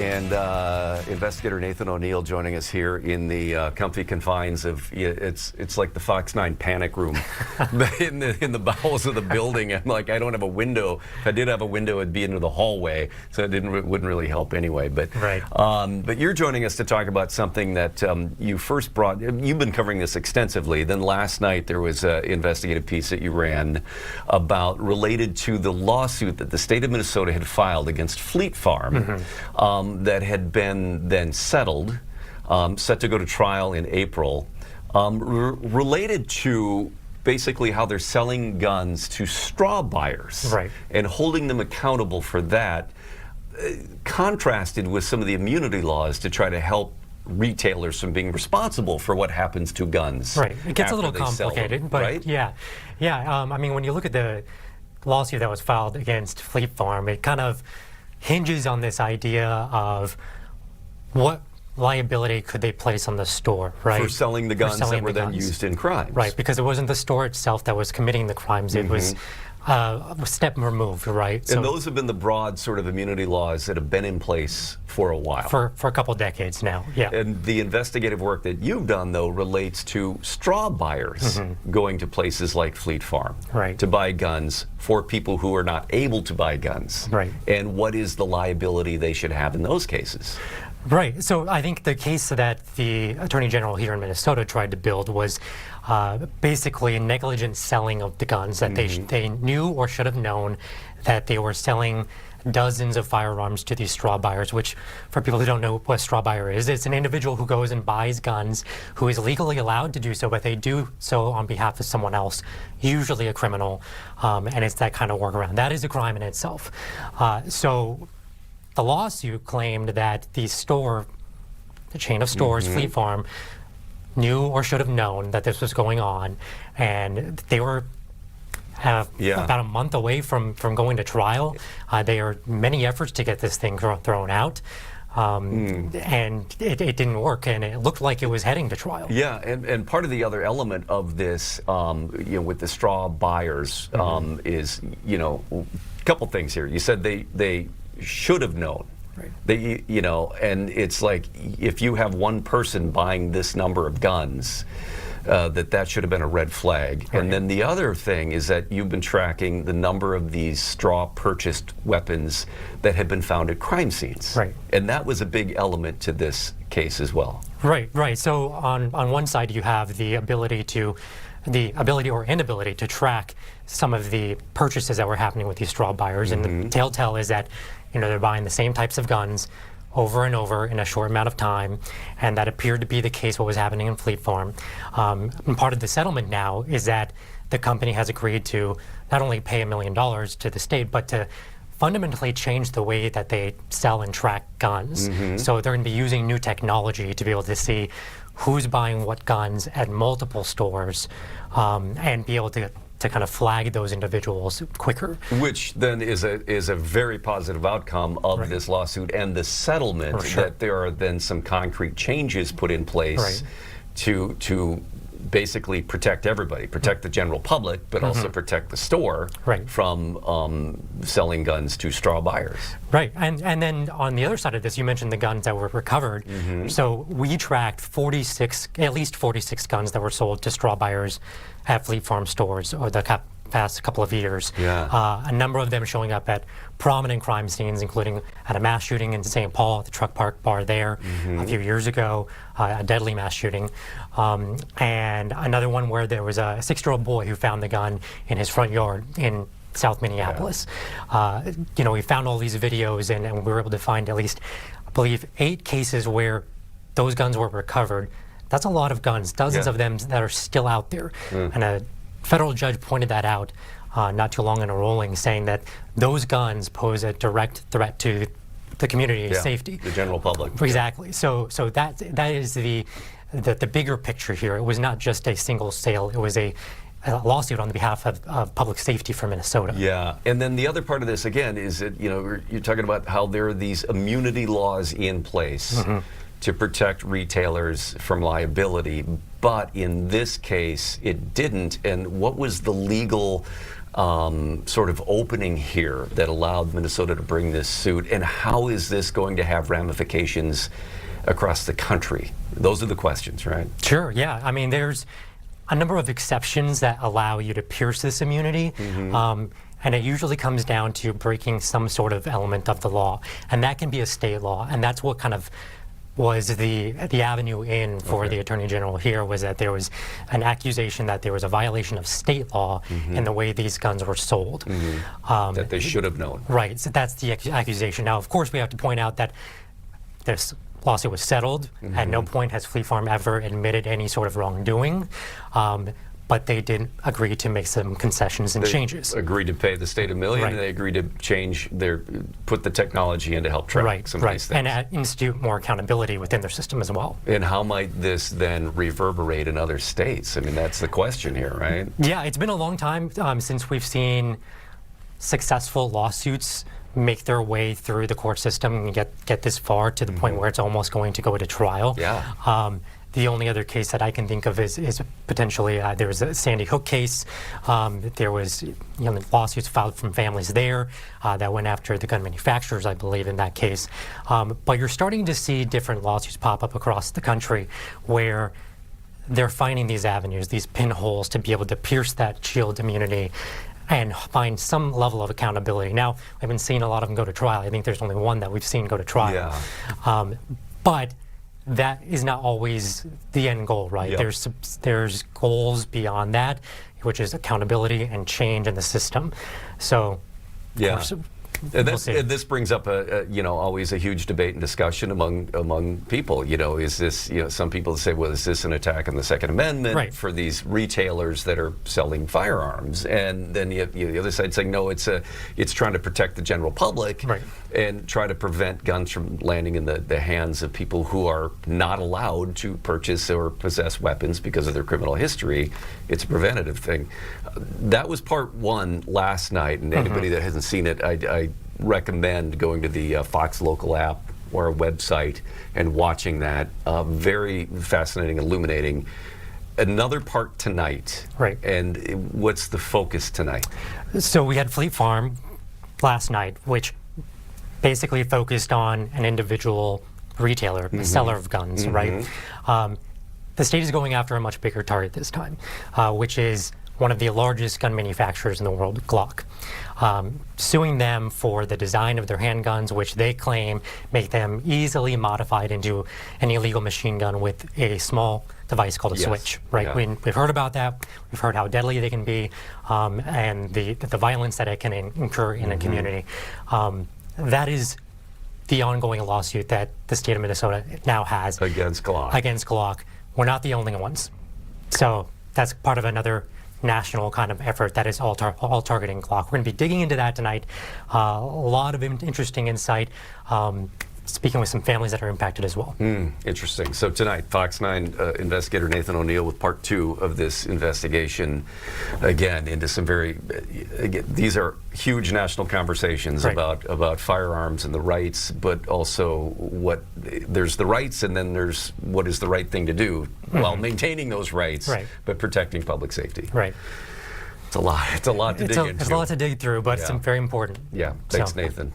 And Investigator Nathan O'Neal joining us here in the comfy confines of, it's like the Fox 9 panic room in the bowels of the building. I'm like, I don't have a window. If I did have a window, it'd be into the hallway, so it wouldn't really help anyway. But right. But you're joining us to talk about something that you first brought. You've been covering this extensively. Then last night there was an investigative piece that you ran about related to the lawsuit that the state of Minnesota had filed against Fleet Farm. That had been then settled, set to go to trial in April, related to basically how they're selling guns to straw buyers, right, and holding them accountable for that, contrasted with some of the immunity laws to try to help retailers from being responsible for what happens to guns. Right, it gets a little complicated, but right? yeah. I mean, when you look at the lawsuit that was filed against Fleet Farm, it kind of hinges on this idea of what liability could they place on the store, right? For selling the guns that were then used in crimes. Right, because it wasn't the store itself that was committing the crimes. It was a step removed, right? And those have been the broad sort of immunity laws that have been in place for a while. For a couple decades now, yeah. And the investigative work that you've done, though, relates to straw buyers going to places like Fleet Farm to buy guns for people who are not able to buy guns. Right. And what is the liability they should have in those cases? Right. So I think the case that the Attorney General here in Minnesota tried to build was basically a negligent selling of the guns, that they knew or should have known that they were selling dozens of firearms to these straw buyers, which, for people who don't know what a straw buyer is, it's an individual who goes and buys guns, who is legally allowed to do so, but they do so on behalf of someone else, usually a criminal, and it's that kind of workaround. That is a crime in itself. So the lawsuit claimed that the store, the chain of stores, Fleet Farm, knew or should have known that this was going on, and they were about a month away from going to trial. There are many efforts to get this thing thrown out, and it didn't work, and it looked like it was heading to trial. Yeah, and part of the other element of this, with the straw buyers, is, a couple things here. You said they should have known. Right. They, and it's like, if you have one person buying this number of guns, that should have been a red flag. Right. And then the other thing is that you've been tracking the number of these straw purchased weapons that had been found at crime scenes. Right. And that was a big element to this case as well. Right. So on one side you have the ability or inability to track some of the purchases that were happening with these straw buyers, and the telltale is that they're buying the same types of guns over and over in a short amount of time, and that appeared to be the case what was happening in Fleet Farm. And part of the settlement now is that the company has agreed to not only pay $1 million to the state, but to fundamentally change the way that they sell and track guns. So they're going to be using new technology to be able to see who's buying what guns at multiple stores, and be able to kind of flag those individuals quicker. Which then is a very positive outcome of this lawsuit and the settlement, that there are then some concrete changes put in place to basically protect everybody, protect the general public, but also protect the store from selling guns to straw buyers. Right, and then on the other side of this, you mentioned the guns that were recovered. So we tracked at least 46 guns that were sold to straw buyers at Fleet Farm stores over the past couple of years. A number of them showing up at prominent crime scenes, including at a mass shooting in St. Paul at the Truck Park Bar there a few years ago, a deadly mass shooting, and another one where there was a 6-year-old boy who found the gun in his front yard in South Minneapolis. We found all these videos, and we were able to find at least, I believe, 8 cases where those guns were recovered. That's a lot of guns, dozens of them that are still out there. And a federal judge pointed that out not too long in a ruling, saying that those guns pose a direct threat to the community's safety. The general public. Exactly. So that is the bigger picture here. It was not just a single sale. It was a lawsuit on behalf of public safety for Minnesota. Yeah, and then the other part of this, again, is that, you're talking about how there are these immunity laws in place to protect retailers from liability, but in this case, it didn't. And what was the legal sort of opening here that allowed Minnesota to bring this suit, and how is this going to have ramifications across the country? Those are the questions, right? Sure, yeah. I mean, there's a number of exceptions that allow you to pierce this immunity. And it usually comes down to breaking some sort of element of the law. And that can be a state law. And that's what kind of was the avenue in for the Attorney General here, was that there was an accusation that there was a violation of state law in the way these guns were sold. That they should have known. Right, so that's the accusation. Now, of course, we have to point out that this lawsuit was settled. At no point has Fleet Farm ever admitted any sort of wrongdoing. But they did agree to make some concessions and changes. Agreed to pay the state $1 million, and they agreed to put the technology in to help track some of these things. And institute more accountability within their system as well. And how might this then reverberate in other states? I mean, that's the question here, right? Yeah, it's been a long time since we've seen successful lawsuits make their way through the court system and get this far to the point where it's almost going to go to trial. Yeah. The only other case that I can think of is potentially there was a Sandy Hook case. There was lawsuits filed from families there that went after the gun manufacturers, I believe, in that case. But you're starting to see different lawsuits pop up across the country where they're finding these avenues, these pinholes to be able to pierce that shield immunity and find some level of accountability. Now, we haven't seen a lot of them go to trial. I think there's only one that we've seen go to trial. Yeah. But that is not always the end goal, right? Yep. There's goals beyond that, which is accountability and change in the system. So, yeah. Of course, And we'll see. this brings up always a huge debate and discussion among people. Is this, some people say, well, is this an attack on the Second Amendment for these retailers that are selling firearms? And then the other side saying, no, it's trying to protect the general public and try to prevent guns from landing in the hands of people who are not allowed to purchase or possess weapons because of their criminal history. It's a preventative thing. That was part one last night, and anybody that hasn't seen it, I recommend going to the Fox Local app or a website and watching that. Very fascinating, illuminating. Another part tonight. Right. And what's the focus tonight? So we had Fleet Farm last night, which basically focused on an individual retailer, a seller of guns, right? The state is going after a much bigger target this time, which is one of the largest gun manufacturers in the world, Glock, suing them for the design of their handguns, which they claim make them easily modified into an illegal machine gun with a small device called a switch, right? Yeah. We've heard about that. We've heard how deadly they can be, and the violence that it can incur in a community. That is the ongoing lawsuit that the state of Minnesota now has Against Glock. We're not the only ones. So that's part of another national kind of effort that is all targeting Glock. We're going to be digging into that tonight. A lot of interesting insight, speaking with some families that are impacted as well. Interesting. So tonight, Fox 9 investigator Nathan O'Neal with part two of this investigation, again, into some these are huge national conversations about firearms and the rights, but also there's the rights, and then there's what is the right thing to do while maintaining those rights, but protecting public safety. Right. It's a lot. It's a lot to dig into. It's a lot to dig through, but it's very important. Yeah. Thanks, Nathan.